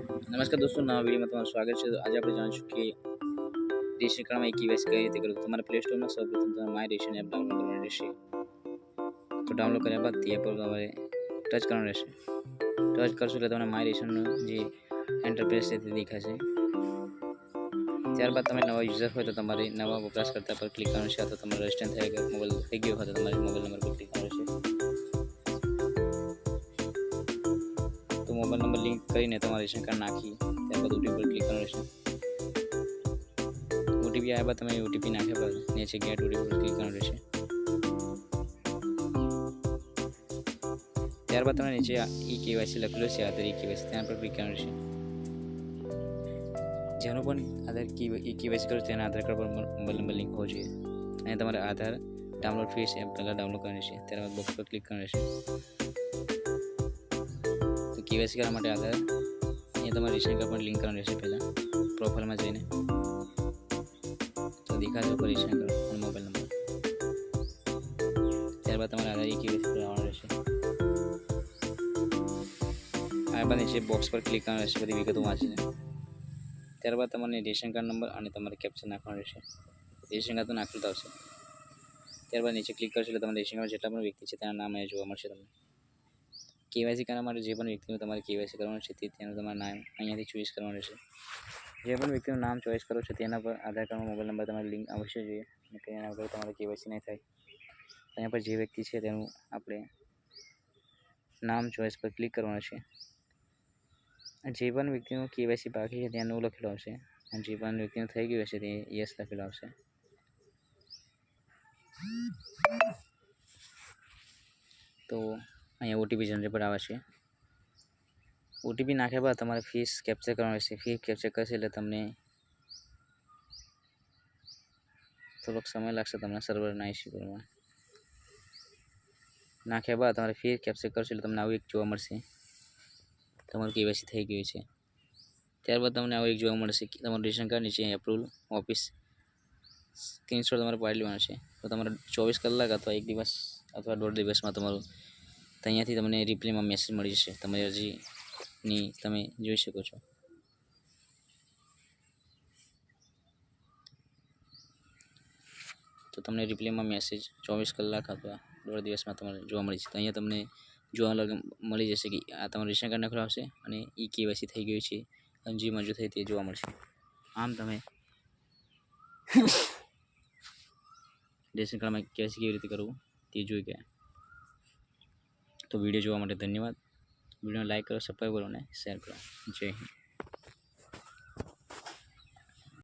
नमस्कार दोस्तों, नवा वीडियो में તમારું સ્વાગત છે। તો આજે આપણે જાણીશું કે રેશન કાર્ડમાં કેવાયસી કઈ રીતે કરવું। તમારે પ્લે સ્ટોરમાં સૌપ્રથમ તમારે માય રેશન એપ ડાઉનલોડ કરવાની રહેશે। તો ડાઉનલોડ કર્યા બાદ તે એપ પર તમારે ટચ કરવાનું રહેશે। ટચ કરશો એટલે તમને માય રેશનનું જે ઇન્ટરફેસ છે તે દેખાશે। ત્યારબાદ તમે નવા યુઝર હોય તો તમારે નવા વપરાશકર્તા પર ક્લિક કરવાનું છે, અથવા તમારે રજિસ્ટર થઈ ગયો હોય તો તમારે મોબાઈલ નંબર પર ક્લિક કરવાનું રહેશે। तो मोबाइल नंबर लिंक કરીને તમારે રેશન કાર્ડ નાખી ત્યારબાદ ઓટીપી પર ક્લિક કરવાનું રહેશે। ઓટીપી આવ્યા બાદ તમે ઓટીપી નાખ્યા બાદ નીચે ગેટ ઓટીપી પર ક્લિક કરવાનું રહેશે। ત્યારબાદ તમને નીચે ઈ કેવાયસી લખેલું છે, આધાર ઈ કેવાયસી ત્યાં પર ક્લિક કરવાનું રહેશે। જેનું પણ આધાર ઈ કેવાયસી કરો તેના આધાર કાર્ડ પર મોબાઈલ નંબર લિંક હોવો જોઈએ અને તમારે આધાર ડાઉનલોડ ફીસ એપ પહેલાં ડાઉનલોડ કરવાની છે। ત્યારબાદ બોક્સ પર ક્લિક કરવાનું રહેશે। કેવાયસી કરવા માટે આધાર અહીંયા તમારે રેશન કાર્ડ પર લિંક કરવાનું રહેશે। પહેલાં પ્રોફાઇલમાં જઈને તો દેખાશે ઉપર રેશન કાર્ડ અને મોબાઈલ નંબર। ત્યારબાદ તમારે આધાર કેવાયસી કરવાનું રહેશે। ત્યારબાદ નીચે બોક્સ પર ક્લિક કરવાનું રહેશે બધી વિગતો વાંચીને। ત્યારબાદ તમારે રેશન કાર્ડ નંબર અને તમારે કેપ્ચર નાખવાનું રહેશે। રેશન કાર્ડ તો નાખેલું આવશે। ત્યારબાદ નીચે ક્લિક કરશો એટલે તમારે રેશન કાર્ડ જેટલા પણ વ્યક્તિ છે તેના નામ અહીંયા જોવા મળશે તમને। કેવાયસી કરવા માટે જે પણ વ્યક્તિનું તમારે કેવાયસી કરવાનું છે તેનું તમારું નામ અહીંયાથી ચોઈસ કરવાનું રહેશે। જે પણ વ્યક્તિનું નામ ચોઈસ કરો છો તેના પર આધાર કાર્ડમાં મોબાઈલ નંબર તમારી લિંક આવશે જોઈએ અને તેના વગર તમારે કેવાયસી નહીં થાય। અહીંયા પર જે વ્યક્તિ છે તેનું આપણે નામ ચોઈસ પર ક્લિક કરવાનું છે। જે પણ વ્યક્તિનું કેવાયસી બાકી છે ત્યાં નો લખેલું આવશે અને જે પણ વ્યક્તિનું થઈ ગયું હશે તે યસ લખેલું આવશે। તો અહીંયા ઓટીપી જનરેટ પર આવે છે। ઓટીપી નાખ્યા બાદ તમારે ફીસ કેપ્ચર કરવાનું રહેશે। ફી કેપ્ચર કરશે એટલે તમને થોડોક સમય લાગશે તમને સર્વરના ઇસ્યુ કરવામાં। નાખ્યા બાદ તમારે ફી કેપ્ચર કરશો એટલે તમને આવું એક જોવા મળશે, તમારું કેવાયસી થઈ ગયું છે। ત્યારબાદ તમને આવું એક જોવા મળશે કે તમારું રેશન કાર્ડ નીચે એપ્રુવલ ઓફિસ સ્ક્રીનશોટ તમારે પાડી લેવાનો છે। તો તમારે 24 કલાક અથવા 1 દિવસ અથવા 1.5 દિવસમાં તમારું અહીંયાથી તમને રિપ્લાયમાં મેસેજ મળી જશે। તમારી અરજીની તમે જોઈ શકો છો। તો તમને રિપ્લાયમાં મેસેજ 24 કલાક અથવા 1.5 દિવસમાં તમારે જોવા મળી જશે। તો અહીંયા તમને જોવા મળી જશે કે આ તમારું રેશન કાર્ડ નંબર આવશે અને ઈ કેવાયસી થઈ ગયું છે અને જે મંજૂર થઈ તે જોવા મળશે। આમ તમે રેશન કાર્ડમાં કેવાયસી કેવી રીતે કરવું તે જોઈ ગયા। તો વિડીયો જોવા માટે ધન્યવાદ। વિડીયોને લાઈક કરો, સબસ્ક્રાઈબ કરો અને શેર કરો। જય હિન્દ।